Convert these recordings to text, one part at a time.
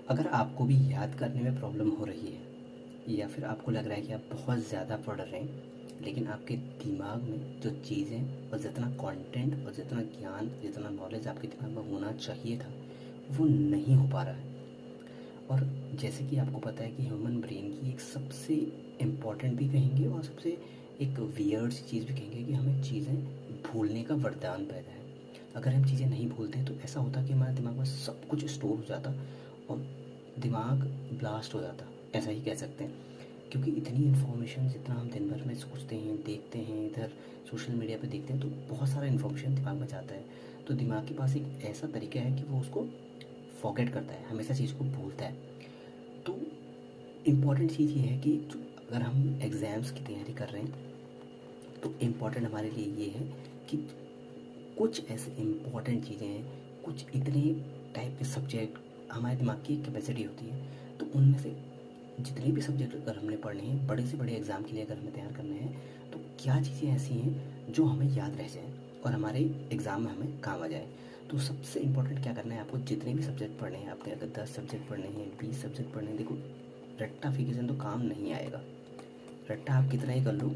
अगर आपको भी याद करने में प्रॉब्लम हो रही है या फिर आपको लग रहा है कि आप बहुत ज़्यादा पढ़ रहे हैं लेकिन आपके दिमाग में जो चीज़ें और जितना कंटेंट और जितना ज्ञान जितना नॉलेज आपके दिमाग में होना चाहिए था वो नहीं हो पा रहा है। और जैसे कि आपको पता है कि ह्यूमन ब्रेन की एक सबसे इम्पॉर्टेंट भी कहेंगे और सबसे एक वियर्ड सी चीज़ भी कहेंगे कि हमें चीज़ें भूलने का वरदान पैदा है। अगर हम चीज़ें नहीं भूलते तो ऐसा होता कि हमारे दिमाग में सब कुछ स्टोर हो जाता और दिमाग ब्लास्ट हो जाता, ऐसा ही कह सकते हैं। क्योंकि इतनी इन्फॉर्मेशन जितना हम दिन भर में सोचते हैं, देखते हैं, इधर सोशल मीडिया पे देखते हैं तो बहुत सारा इन्फॉर्मेशन दिमाग में जाता है। तो दिमाग के पास एक ऐसा तरीका है कि वो उसको फॉरगेट करता है, हमेशा चीज़ को भूलता है। तो इम्पॉर्टेंट चीज़ ये है कि जो अगर हम एग्ज़ाम्स की तैयारी कर रहे हैं तो इम्पॉर्टेंट हमारे लिए ये है कि कुछ ऐसे इम्पॉर्टेंट चीज़ें हैं, कुछ इतने टाइप के सब्जेक्ट हमारे दिमाग की एक कैपेसिटी होती है। तो उनमें से जितने भी सब्जेक्ट अगर हमने पढ़ने हैं, बड़े से बड़े एग्ज़ाम के लिए अगर हमें तैयार करने हैं, तो क्या चीज़ें ऐसी हैं जो हमें याद रह जाएँ और हमारे एग्ज़ाम में हमें काम आ जाए। तो सबसे इम्पोर्टेंट क्या करना है आपको, जितने भी सब्जेक्ट पढ़ने हैं, आपने अगर 10 सब्जेक्ट पढ़ने हैं, 20 सब्जेक्ट पढ़ने हैं, देखो रट्टाफिकेशन तो काम नहीं आएगा। रट्टा आप कितना ही कर लो,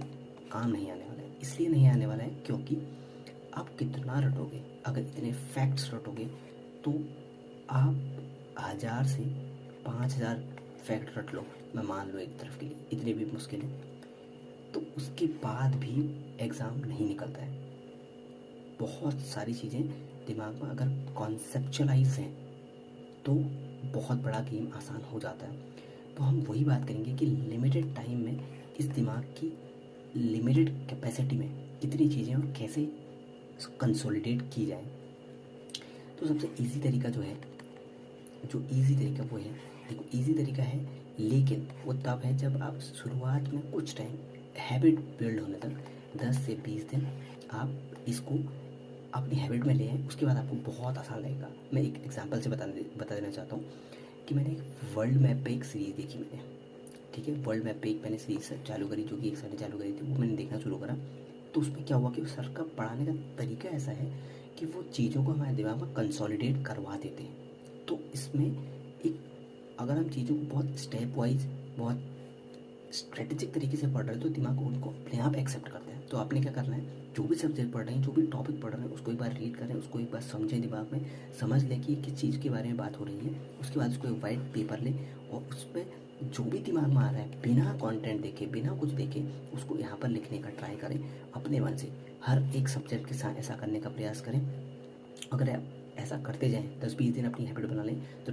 काम नहीं आने वाला है। इसलिए नहीं आने वाला है क्योंकि आप कितना रटोगे, अगर इतने फैक्ट्स रटोगे तो आप 1000 से 5000 फैक्ट रट लो, मैं मान लो एक तरफ के लिए, इतनी भी मुश्किल है, तो उसके बाद भी एग्ज़ाम नहीं निकलता है। बहुत सारी चीज़ें दिमाग में अगर कॉन्सेप्चुअलाइज हैं तो बहुत बड़ा गेम आसान हो जाता है। तो हम वही बात करेंगे कि लिमिटेड टाइम में इस दिमाग की लिमिटेड कैपेसिटी में कितनी चीज़ें और कैसे कंसोलिडेट की जाए। तो सबसे इजी तरीका जो है, जो इजी तरीका वो है, देखो इजी तरीका है लेकिन वो तब है जब आप शुरुआत में कुछ टाइम, हैबिट बिल्ड होने तक 10 से 20 दिन आप इसको अपनी हैबिट में ले आए, उसके बाद आपको बहुत आसान लगेगा। मैं एक एग्जांपल से बता देना चाहता हूँ कि मैंने एक वर्ल्ड मैप पे एक सीरीज़ देखी मैंने, ठीक है, वर्ल्ड मैप पे एक मैंने सीरीज चालू करी, जो कि एक सर ने चालू करी थी, वो मैंने देखना शुरू करा। तो उसमें क्या हुआ कि सर का पढ़ाने का तरीका ऐसा है कि वो चीज़ों को हमारे दिमाग में कंसोलिडेट करवा देते हैं। तो इसमें एक, अगर हम चीज़ों को बहुत स्टेप वाइज, बहुत स्ट्रेटेजिक तरीके से पढ़ रहे हैं तो दिमाग उनको अपने आप एक्सेप्ट करता है। तो आपने क्या करना है, जो भी सब्जेक्ट पढ़ रहे हैं, जो भी टॉपिक पढ़ रहे हैं, उसको एक बार रीड करें, उसको एक बार समझें, दिमाग में समझ लें कि किस चीज़ के बारे में बात हो रही है। उसके बाद उसको एक वाइट पेपर लें और उस पर जो भी दिमाग में आ रहा है, बिना कंटेंट देखे, बिना कुछ देखे, उसको यहाँ पर लिखने का ट्राई करें अपने मन से। हर एक सब्जेक्ट के साथ ऐसा करने का प्रयास करें। अगर आप ऐसा करते जाएँ, 10-20 दिन अपनी हैबिट बना लें तो